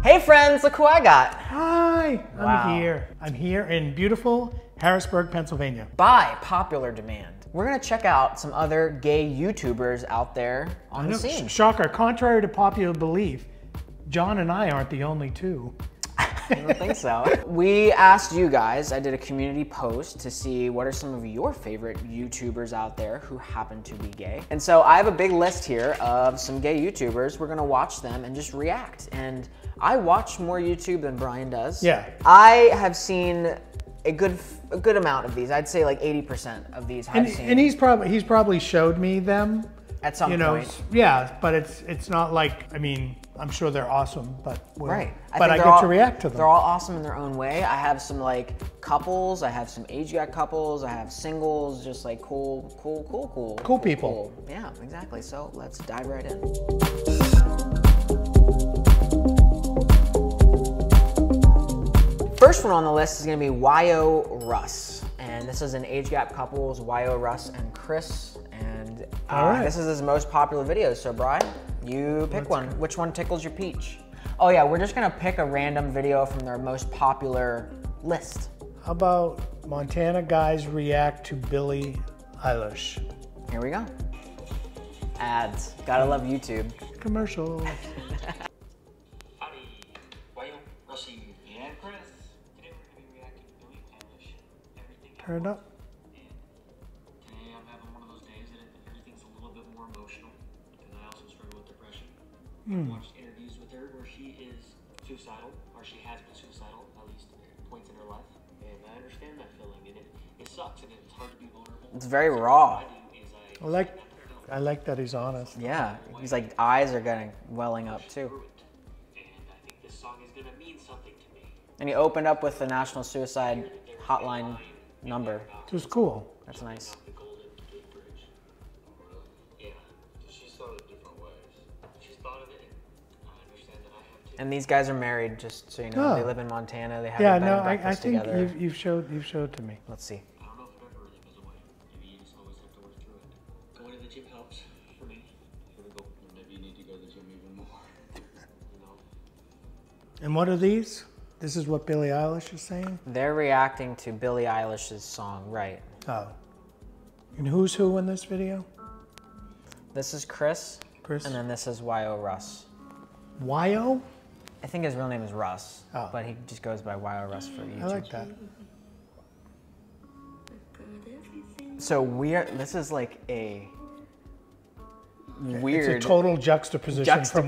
Hey friends, look who I got. Hi, Wow. I'm here. I'm here in beautiful Harrisburg, Pennsylvania. By popular demand, we're gonna check out some other gay YouTubers out there on the scene. Shocker, contrary to popular belief, John and I aren't the only two. I don't think so. We asked you guys, I did a community post to see what are some of your favorite YouTubers out there who happen to be gay. And so I have a big list here of some gay YouTubers. We're gonna watch them and just react. And I watch more YouTube than Brian does. Yeah. I have seen a good amount of these. I'd say like 80% of these I've seen. And he's probably showed me them. At some point. Yeah, but it's not like, I mean, I'm sure they're awesome, but right. I get to react to them. They're all awesome in their own way. I have some like couples, I have some age gap couples, I have singles, just like cool people. Yeah, exactly. So let's dive right in. First one on the list is gonna be WyoRuss. And this is an age gap couples, WyoRuss and Chris. And this is his most popular video. So Brian, you pick one. Which one tickles your peach? Oh yeah, we're just gonna pick a random video from their most popular list. How about Montana guys react to Billie Eilish? Here we go. Ads. Gotta love YouTube. Commercial. Howdy, WyoRuss and Chris. Today we're gonna be reacting to Billie Eilish. Everything. Turn it up. Today I'm having one of those days that everything's a little bit more emotional because I also struggle with depression. I've watched interviews with her where she is suicidal, or she has been suicidal, at least points in her life. And I understand that feeling, and it sucks, and it's hard to be vulnerable. It's very raw. I like that he's honest. Yeah, he's like eyes are getting welling up too. And I think this song is gonna mean something to me. And he opened up with the National Suicide Hotline number. It was cool. That's nice. The Golden Gate Bridge. Yeah, she's thought of it different ways. She's thought of it, and I understand that I have to. And these guys are married, just so you know. Oh. They live in Montana. They have Yeah, a bed no, and breakfast I think together. you've showed to me. Let's see. I don't know if it ever really goes away. Maybe you just always have to work through it. Going to the gym helps for me. Maybe you need to go to the gym even more. You know? And what are these? This is what Billie Eilish is saying? They're reacting to Billie Eilish's song, right? Oh. And who's who in this video? This is Chris. Chris. And then this is WyoRuss. Wyo? I think his real name is Russ, Oh. but he just goes by WyoRuss for YouTube. I like that. So this is like a weird It's a total juxtaposition, from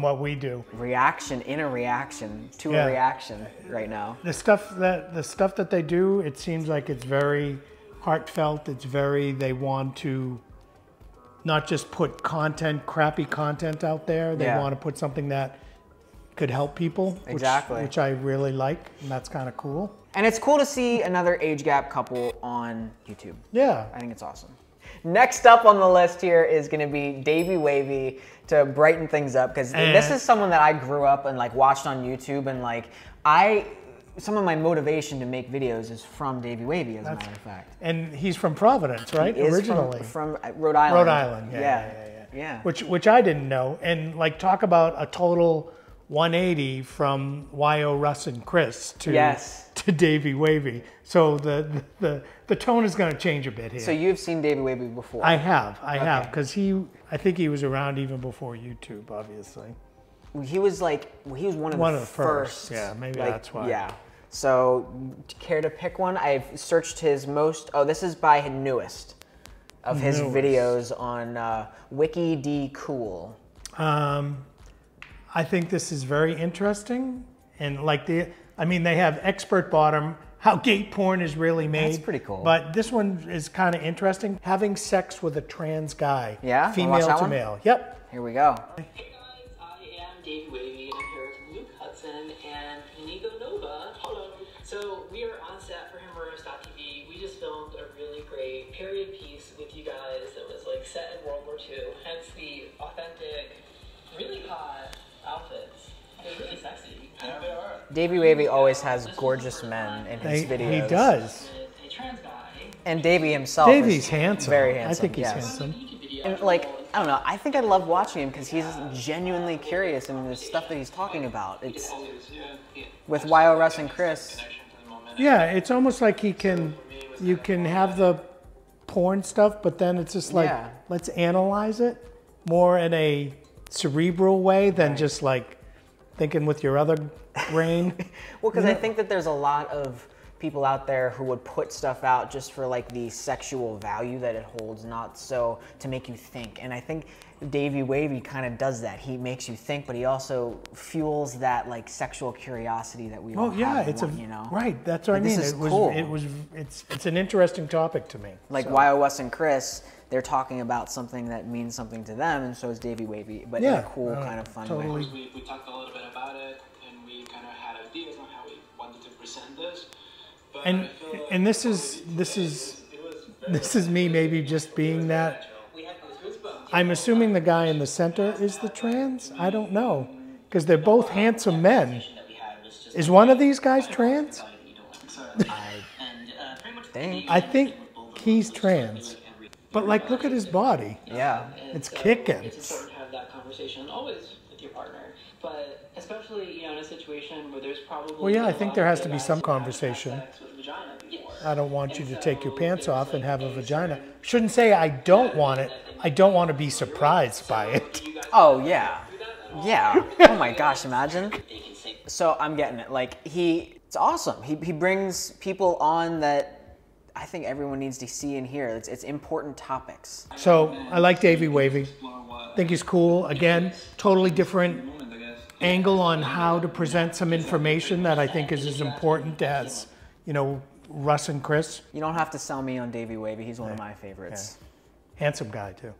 what we do. reaction in a reaction to Yeah. a reaction right now. The stuff that they do, it seems like it's very heartfelt. It's very, they want to not just put crappy content out there. They Yeah. want to put something that could help people. Exactly. Which I really like, and that's kind of cool. And it's cool to see another age gap couple on YouTube. Yeah. I think it's awesome. Next up on the list here is gonna be Davey Wavy to brighten things up, because this is someone that I grew up and like watched on YouTube, and like some of my motivation to make videos is from Davey Wavy, as a matter of fact. And he's from Providence, right? He is Originally. from Rhode Island. Rhode Island, yeah. Which I didn't know. And like, talk about a total 180 from WyoRuss and Chris to Davey Wavy. So the tone is going to change a bit here. So you've seen Davey Wavy before? I have, because I think he was around even before YouTube, obviously. He was one of the first. Yeah, maybe that's why. Yeah. So, care to pick one? I've searched his most. Oh, this is by his newest of his videos on WikiDcool. I think this is very interesting, and like they have expert bottom how gay porn is really made. That's pretty cool. But this one is kind of interesting. Having sex with a trans guy. Yeah. Female to male. Yep. Here we go. Hey guys, I am Davey Wavy, and I'm here with Luke Hudson and Inigo Nova. Hello. So we are on set for WyoRuss.tv. We just filmed a really great period piece with you guys that was like set in World War II, hence the authentic, really hot outfits. They're really sexy. Yeah, they are. Davey Wavy always has gorgeous men in his videos. He does. A trans guy. And Davey himself Davey's handsome. Very handsome. I think he's yes. handsome. And like, I don't know. I think I love watching him because he's genuinely curious in the stuff that he's talking about. It's with WyoRuss and Chris. Yeah, it's almost like you can have the porn stuff, but then it's just like, let's analyze it more in a cerebral way than just like thinking with your other brain. Well, because I think that there's a lot of people out there who would put stuff out just for like the sexual value that it holds, not so to make you think. And I think Davey Wavy kind of does that. He makes you think, but he also fuels that like sexual curiosity that we all have. It's you know? Right. That's what I mean. This is cool. It's an interesting topic to me. Like WyoRuss and Chris, they're talking about something that means something to them, and so is Davey Wavy, but in a cool kind of fun way. We talked a little bit about it, and we kind of had ideas on how we wanted to present this. And this is me maybe just being that. I'm assuming the guy in the center is the trans. I don't know, because they're both handsome men. Is one of these guys trans? I think he's trans. But like, look at his body. Yeah, it's kicking. It's important to have that conversation always with your partner, but especially in a situation where there's probably. Well, yeah, I think there has to be some conversation. I don't want you to take your pants off and have a vagina. Shouldn't say I don't want it. I don't want to be surprised by it. Oh yeah, yeah. Oh my gosh, imagine. So I'm getting it. Like it's awesome. He brings people on that I think everyone needs to see and hear. It's important topics. So I like Davey Wavy. Think he's cool. Again, totally different angle on how to present some information that I think is as important as, Russ and Chris. You don't have to sell me on Davey Wavy. He's one of my favorites. Yeah. Handsome guy too.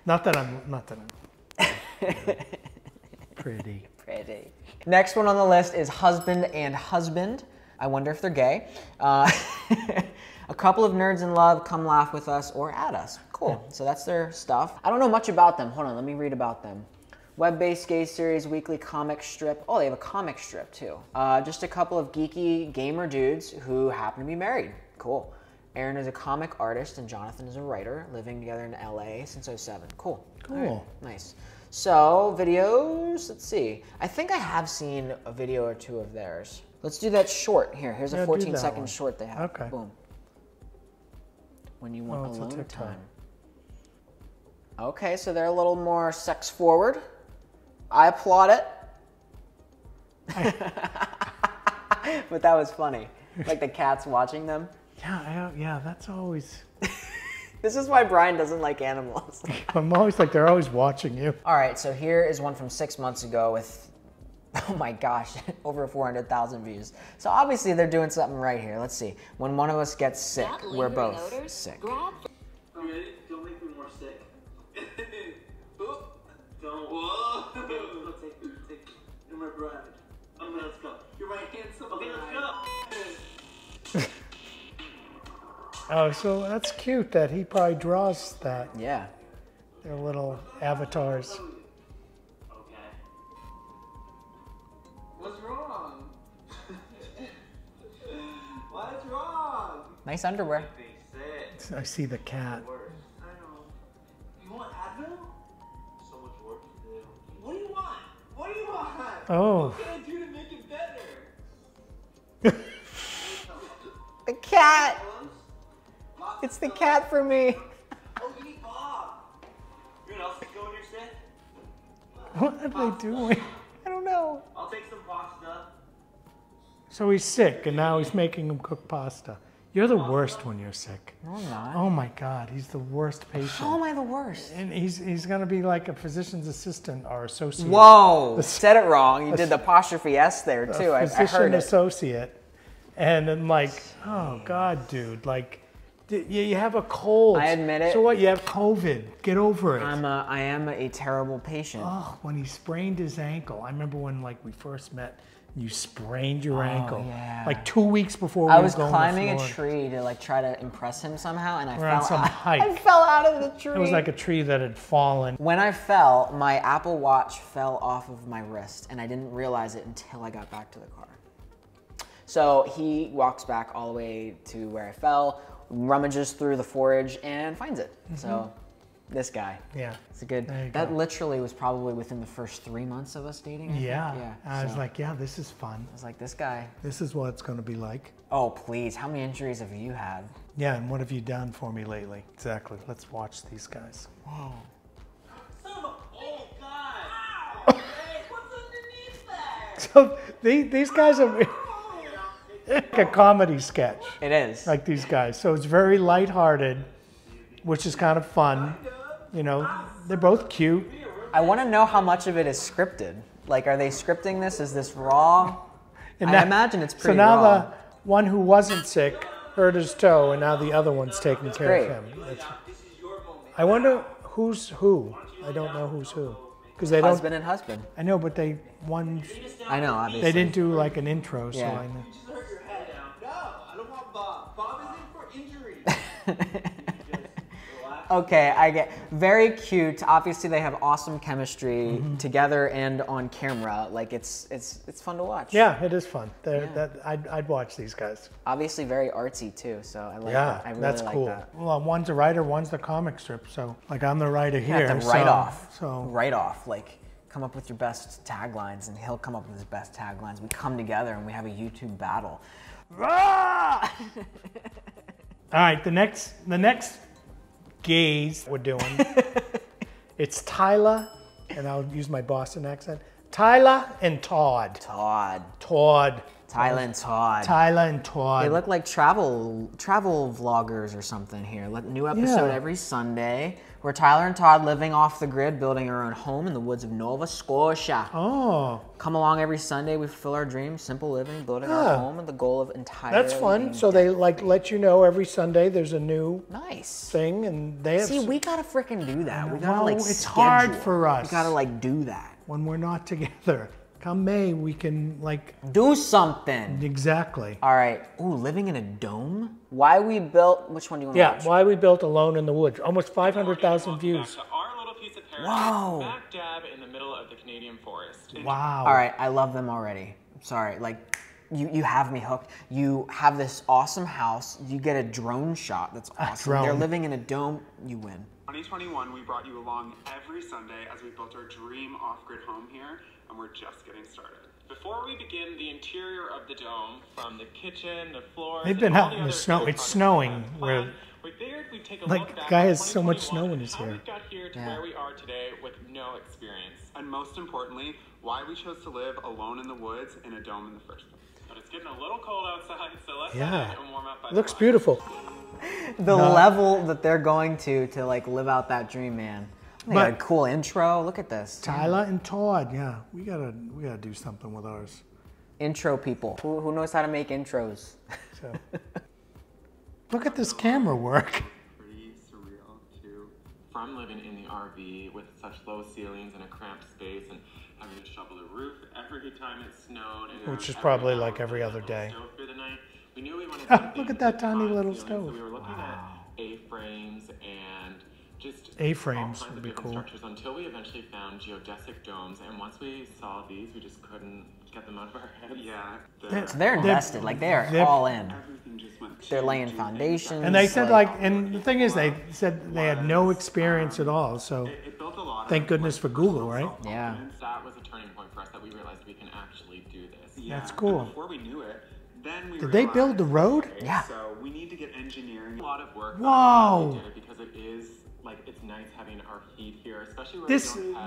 Not that I'm pretty. Pretty. Next one on the list is husband and husband. I wonder if they're gay. A couple of nerds in love come laugh with us or at us. Cool. So that's their stuff. I don't know much about them. Hold on, let me read about them. Web-based gay series, weekly comic strip. Oh, they have a comic strip too. Just a couple of geeky gamer dudes who happen to be married. Cool. Aaron is a comic artist and Jonathan is a writer, living together in LA since 2007. Cool. Cool. Right. Nice. So, videos, let's see. I think I have seen a video or two of theirs. Let's do that short. Here's a 14-second short they have. Okay. Boom. When you want alone time. Okay, so they're a little more sex forward. I applaud it. But that was funny. Like the cats watching them. Yeah, that's always... This is why Brian doesn't like animals. I'm always like, they're always watching you. All right, so here is one from 6 months ago with, oh my gosh, over 400,000 views. So obviously they're doing something right here. Let's see. When one of us gets sick, we're both sick. Ready? Don't make me more sick. Don't. Whoa. Okay, take. You're my bride. Okay, let's go. You're my handsome bride. Okay, let's go. Oh, so that's cute that he probably draws that. Yeah. They're little avatars. Okay. What's wrong? What's wrong? Nice underwear. I see the cat. I know. You want Advil? So much work to do. What do you want? What do you want? Oh. What can I do to make it better? The cat. It's the cat for me. Oh, you need Bob. You know what else is going your sick? What are they doing? I don't know. I'll take some pasta. So he's sick, and now he's making him cook pasta. You're the worst when you're sick. No, I'm not. Oh my God, he's the worst patient. How am I the worst? And he's gonna be like a physician's assistant or associate. Whoa, said it wrong. You did the apostrophe S there too. I heard it. Associate. And I'm like, oh God, dude, like, you have a cold. I admit it. So what? You have COVID. Get over it. I am a terrible patient. Oh, when he sprained his ankle. I remember when we first met. You sprained your ankle. Yeah. Like 2 weeks before I was climbing a tree to try to impress him somehow, and I fell out of the tree. It was like a tree that had fallen. When I fell, my Apple Watch fell off of my wrist, and I didn't realize it until I got back to the car. So he walks back all the way to where I fell, rummages through the forage, and finds it. So This guy. Yeah. It's a good. That literally was probably within the first 3 months of us dating. Yeah. I was like, yeah, this is fun. I was like, this guy. This is what it's going to be like. Oh, please. How many injuries have you had? Yeah, and what have you done for me lately? Exactly. Let's watch these guys. Whoa. Oh, God. Hey, what's underneath there? So these guys are like a comedy sketch. It is. Like these guys. So it's very lighthearted, which is kind of fun. You know, they're both cute. I want to know how much of it is scripted. Like, are they scripting this? Is this raw? I imagine it's pretty raw. So now the one who wasn't sick hurt his toe, and now the other one's taking care of him. I wonder who's who. I don't know who's who. Because they don't. Husband and husband. I know, but I know, obviously. They didn't do like an intro, so I know. No, I don't want Bob. Bob is in for injury. Okay, I get very cute. Obviously, they have awesome chemistry together and on camera. Like it's fun to watch. Yeah, it is fun. I'd watch these guys. Obviously, very artsy too. So I like that. I really that's like cool. that. Well, one's a writer, one's the comic strip. So like I'm the writer here. You have to write off. So write off. Like come up with your best taglines, and he'll come up with his best taglines. We come together and we have a YouTube battle. All right, the next gays we're doing. It's Tyler, and I'll use my Boston accent. Tyler and Todd. Todd. Tyler and Todd. Tyler and Todd. They look like travel vloggers or something here. New episode every Sunday. We're Tyler and Todd living off the grid, building our own home in the woods of Nova Scotia. Oh. Come along every Sunday. We fulfill our dreams, simple living, building our home, and the goal of entire. That's fun. So they like let you know every Sunday there's a new thing, and they have. See, we gotta freaking do that. We gotta like. It's hard for us. We gotta like do that when we're not together. Come May, we can like do something. Exactly. All right. Ooh, living in a dome. Why we built? Which one do you want to watch? Why we built Alone in the Woods. Almost 500,000 views. Our little piece of paradise. Wow. Smack dab in the middle of the Canadian forest. Wow. All right, I love them already. Sorry, like you have me hooked. You have this awesome house. You get a drone shot. That's awesome. They're living in a dome. You win. 2021, we brought you along every Sunday as we built our dream off-grid home here, and we're just getting started. Before we begin the interior of the dome, from the kitchen, the floors, they've been out in the snow. It's snowing. We figured we'd take a like look the back guy at has so much snow in his how hair. we got here to where we are today with no experience. And most importantly, why we chose to live alone in the woods in a dome in the first place. But it's getting a little cold outside, so let's head in and warm up by Looks the beautiful. The level that they're going to like live out that dream, man. They got a cool intro. Look at this. Tyler and Todd, we gotta do something with ours. Intro people. Who knows how to make intros? So, look at this camera work. Pretty surreal too. From living in the RV with such low ceilings and a cramped space and having to shovel the roof every time it snowed. And which is probably like every other day. We knew we wanted look at that tiny little stove. So we were looking at A-frames and just A-frames would be cool. Structures until we eventually found geodesic domes, and once we saw these, we just couldn't get them out of our heads. Yeah. So they're invested, like they're all in. Everything just went. They're laying foundations. And they said and the thing is, they said they had no experience at all. So thank goodness for Google, right? Yeah. That was a turning point for us that we realized we can actually do this. Yeah. That's cool. And before we knew it, then we Did they build the road? Yeah. So we need to get engineering. A lot of work. Whoa. We did it because it is like it's nice having our heat here, especially where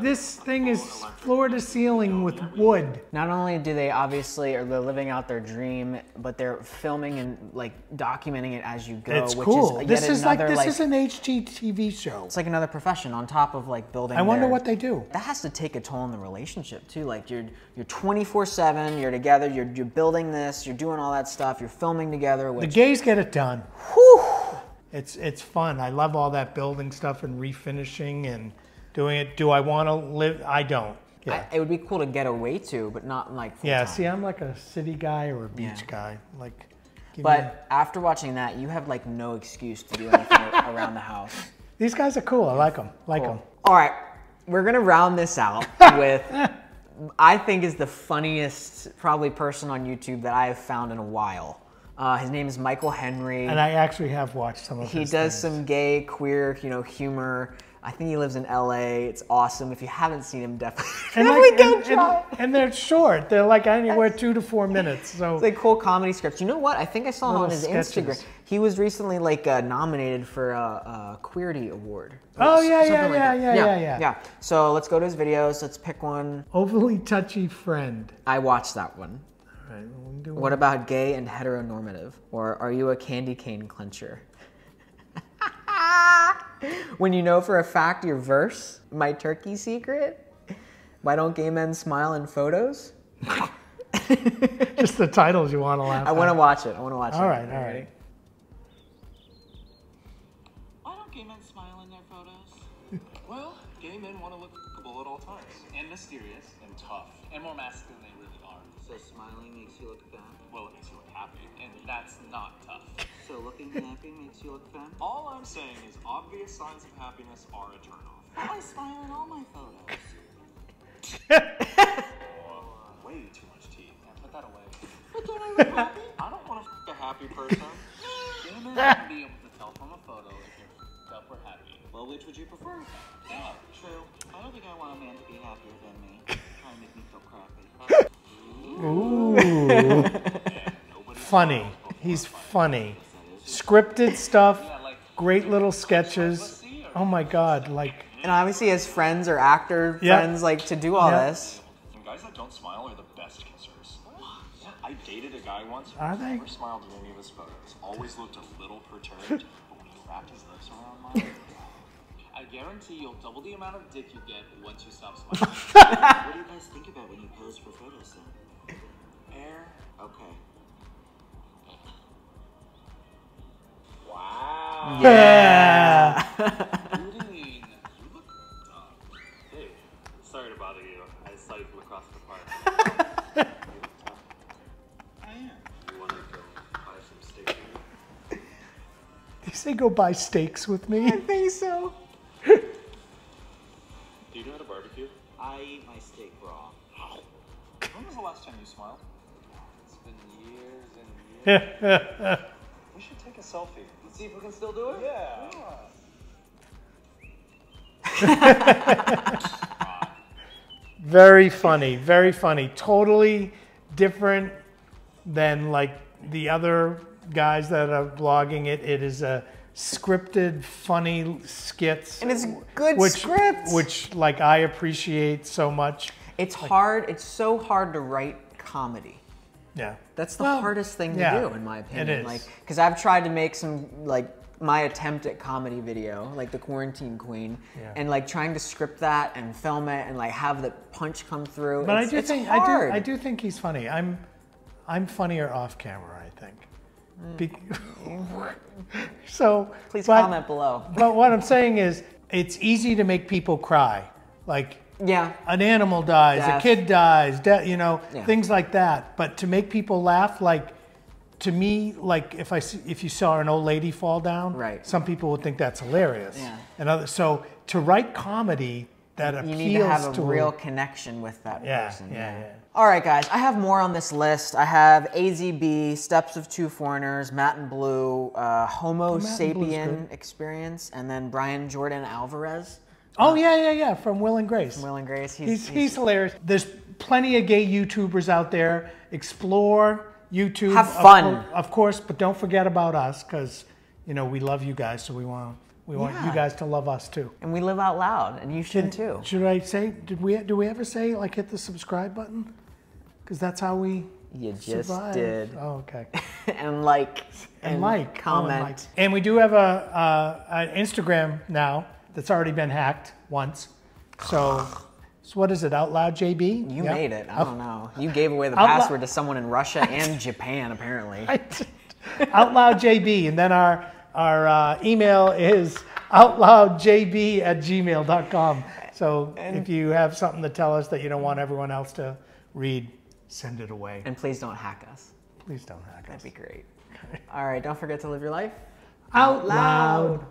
This thing is floor to ceiling with wood. Not only do they obviously they're living out their dream, but they're filming and like documenting it as you go. It's which cool. Is This is like an HGTV show. It's like another profession on top of like building. I wonder what they do. That has to take a toll on the relationship too. Like you're 24/7. You're together. You're building this. You're doing all that stuff. You're filming together. The gays get it done. Whew. It's fun. I love all that building stuff and refinishing and doing it. Do I want to live? I don't. Yeah. It would be cool to get away to, but not like full time. See, I'm like a city guy or a beach guy. Like, but after watching that, you have like no excuse to do anything around the house. These guys are cool. I like them. All right, we're gonna round this out with I think is the funniest probably person on YouTube that I have found in a while. His name is Michael Henry. And I actually have watched some of his He does things. some gay, queer, humor. I think he lives in LA. It's awesome. If you haven't seen him, definitely go try. And they're short. They're like anywhere 2 to 4 minutes. So it's like cool comedy scripts. You know what? I think I saw him on his sketches. Instagram. He was recently like nominated for a Queerty Award. Oh yeah. So let's go to his videos. Let's pick one. Overly touchy friend. I watched that one. All right, we'll do What about gay and heteronormative? Or are you a candy cane clencher? When you know for a fact your verse, my turkey secret. Why don't gay men smile in photos? Just the titles you want to laugh at. I want to watch it. All right. Why don't gay men smile in their photos? Well, gay men want to look cool at all times. And mysterious. And tough. And more masculine than they really are. So smiling makes you look fat? Well, it makes you look happy. And that's not tough. So looking happy makes you look fat? All I'm saying is obvious signs of happiness are a turnoff. I smile in all my photos. Way too much teeth. Yeah, put that away. But don't I look happy? I don't want to f*** a happy person. Gay men won't be able to tell from a photo if you're f***ed up or happy. Well, which would you prefer? Yeah. True. I don't think I want a man to be happier than me. Try and make me feel crappy. Ooh. Funny. He's funny. Scripted stuff. Great little sketches. Oh my God! Like. And obviously, his friends or actor friends like to do all this. And guys that don't smile are the best kissers. Yeah, I dated a guy once who Are they? never smiled in any of his photos. Always looked a little perturbed, but when he wrapped his lips around mine, I guarantee you'll double the amount of dick you get once you stop smiling. What do you guys think about when you pose for photos then? Air. Okay. Wow. Yeah. Beauty. You look dumb. Hey, sorry to bother you. I saw you from across the park. I am. You want to go buy some steak? Did you say go buy steaks with me? I think so. Do you know how to barbecue? I eat my steak raw. When was the last time you smiled? It's been years and years. We should take a selfie. Let's see if we can still do it? Yeah. Very funny, very funny. Totally different than like the other guys that are vlogging it. It is a scripted, funny skits. And it's good scripts. Which like I appreciate so much. It's hard. It's so hard to write comedy. Yeah. That's the hardest thing to do, in my opinion. It is. Like, because I've tried to make some like my attempt at comedy video, like the Quarantine Queen, and like trying to script that and film it and like have the punch come through. But it's hard. I do think he's funny. I'm funnier off camera, I think. So please comment below. But what I'm saying is, it's easy to make people cry. Like, an animal dies, a kid dies, you know, things like that. But to make people laugh, like, to me, like if you saw an old lady fall down, some people would think that's hilarious. And so to write comedy that appeals to, you need to have a real connection with that person. All right, guys, I have more on this list. I have AZB, Steps of Two Foreigners, Matt and Blue, Homo Sapien Experience, and then Brian Jordan Alvarez. Oh yeah, from Will and Grace. From Will and Grace, he's hilarious. There's plenty of gay YouTubers out there. Explore YouTube. Have fun, of course, but don't forget about us, because you know we love you guys, so we want you guys to love us too. And we live out loud, and you should too. Should I say? Do we ever say like hit the subscribe button? Because that's how we. You just survive. did. Oh, okay. and like. Comment. And we do have an Instagram now that's already been hacked once. So what is it? Out Loud JB? You made it. I don't know. You gave away the password to someone in Russia and Japan, apparently. Out Loud JB, and then our email is outloudjb@gmail.com. So if you have something to tell us that you don't want everyone else to read, send it away. And please don't hack us. Please don't hack us. That'd be great. All right, don't forget to live your life out loud.